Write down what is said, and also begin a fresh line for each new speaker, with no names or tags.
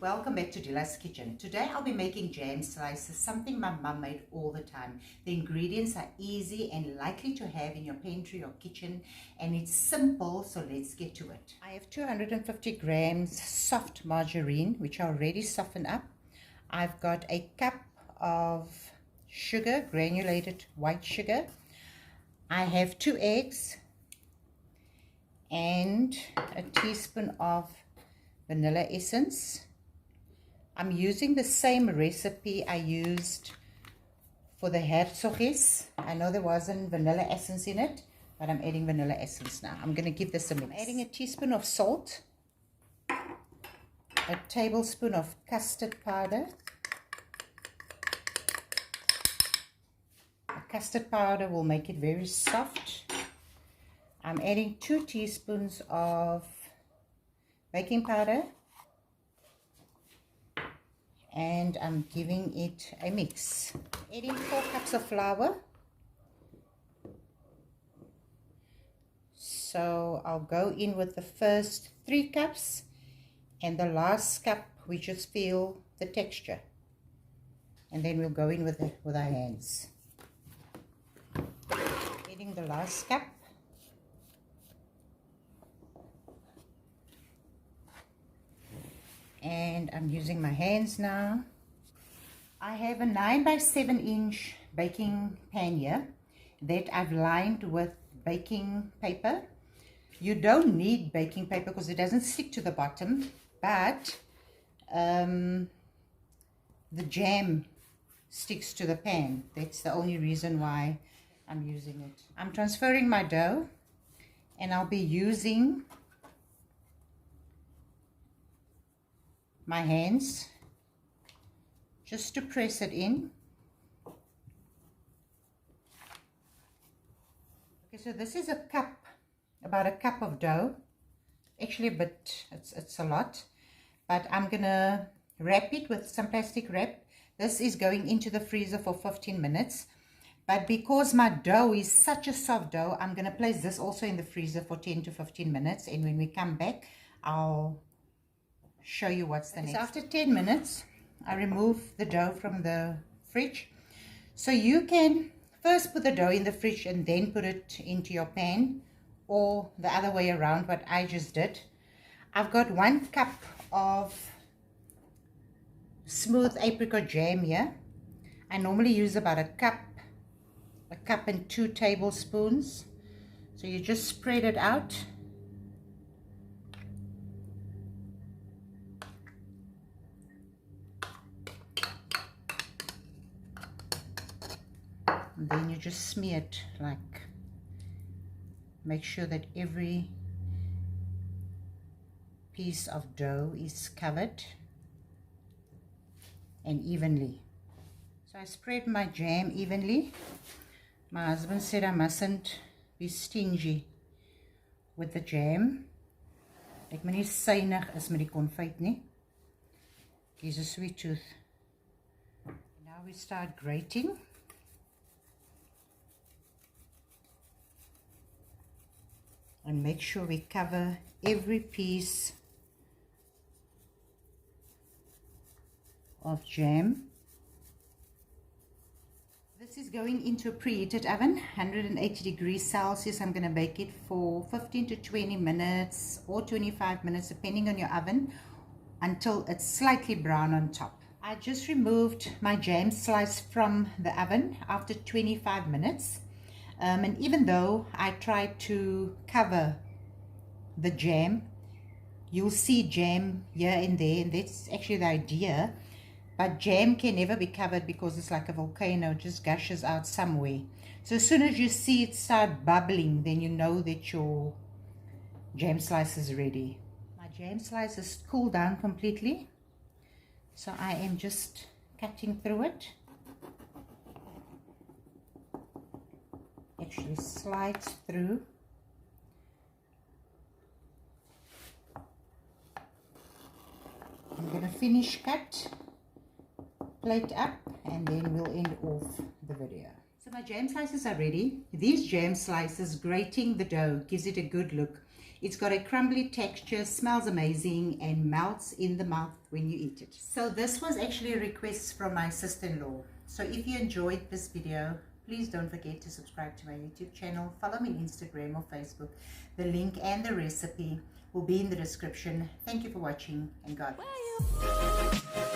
welcome back to Dila's Kitchen. Today I'll be making jam slices, something my mum made all the time. The ingredients are easy and likely to have in your pantry or kitchen, and it's simple, so let's get to it. I have 250 grams soft margarine, which I already softened up. I've got a cup of sugar, granulated white sugar. I have 2 eggs and a teaspoon of vanilla essence. I'm using the same recipe I used for the herzogies. I know there wasn't vanilla essence in it, but I'm adding vanilla essence now. I'm going to give this a mix. I'm adding a teaspoon of salt, a tablespoon of custard powder. The custard powder will make it very soft. I'm adding 2 teaspoons of baking powder, and I'm giving it a mix. Adding 4 cups of flour. So I'll go in with the first 3 cups, and the last cup we just feel the texture, and then we'll go in with our hands. Adding the last cup. And I'm using my hands now. I have a 9 by 7 inch baking pan here that I've lined with baking paper. You don't need baking paper because it doesn't stick to the bottom, but the jam sticks to the pan. That's the only reason why I'm using it. I'm transferring my dough, and I'll be using my hands just to press it in. Okay, so this is a cup, about a cup of dough. Actually a bit, it's a lot, but I'm gonna wrap it with some plastic wrap. This is going into the freezer for 15 minutes, but because my dough is such a soft dough, I'm gonna place this also in the freezer for 10 to 15 minutes, and when we come back I'll show you what's the next. So after 10 minutes I remove the dough from the fridge. So you can first put the dough in the fridge and then put it into your pan, or the other way around, what I just did. I've got 1 cup of smooth apricot jam here. I normally use about a cup and 2 tablespoons. So you just spread it out. And then you just smear it, like, make sure that every piece of dough is covered and evenly. So I spread my jam evenly. My husband said I mustn't be stingy with the jam. Ek moet nie suinig is met die konfyt nie. He's a sweet tooth. Now we start grating. And make sure we cover every piece of jam. This is going into a preheated oven, 180 degrees Celsius. I'm going to bake it for 15 to 20 minutes or 25 minutes, depending on your oven, until it's slightly brown on top. I just removed my jam slice from the oven after 25 minutes. And even though I tried to cover the jam, you'll see jam here and there, and that's actually the idea. But jam can never be covered because it's like a volcano, it just gushes out somewhere. So as soon as you see it start bubbling, then you know that your jam slice is ready. My jam slice is cooled down completely, so I am just cutting through it. Actually slides through. I'm going to finish cut, plate up, and then we'll end off the video. So So my jam slices are ready. These jam slices, grating the dough gives it a good look. It's got a crumbly texture, smells amazing, and melts in the mouth when you eat it. So this was actually a request from my sister-in-law. So if you enjoyed this video, please don't forget to subscribe to my YouTube channel. Follow me on Instagram or Facebook. The link and the recipe will be in the description. Thank you for watching, and God bless.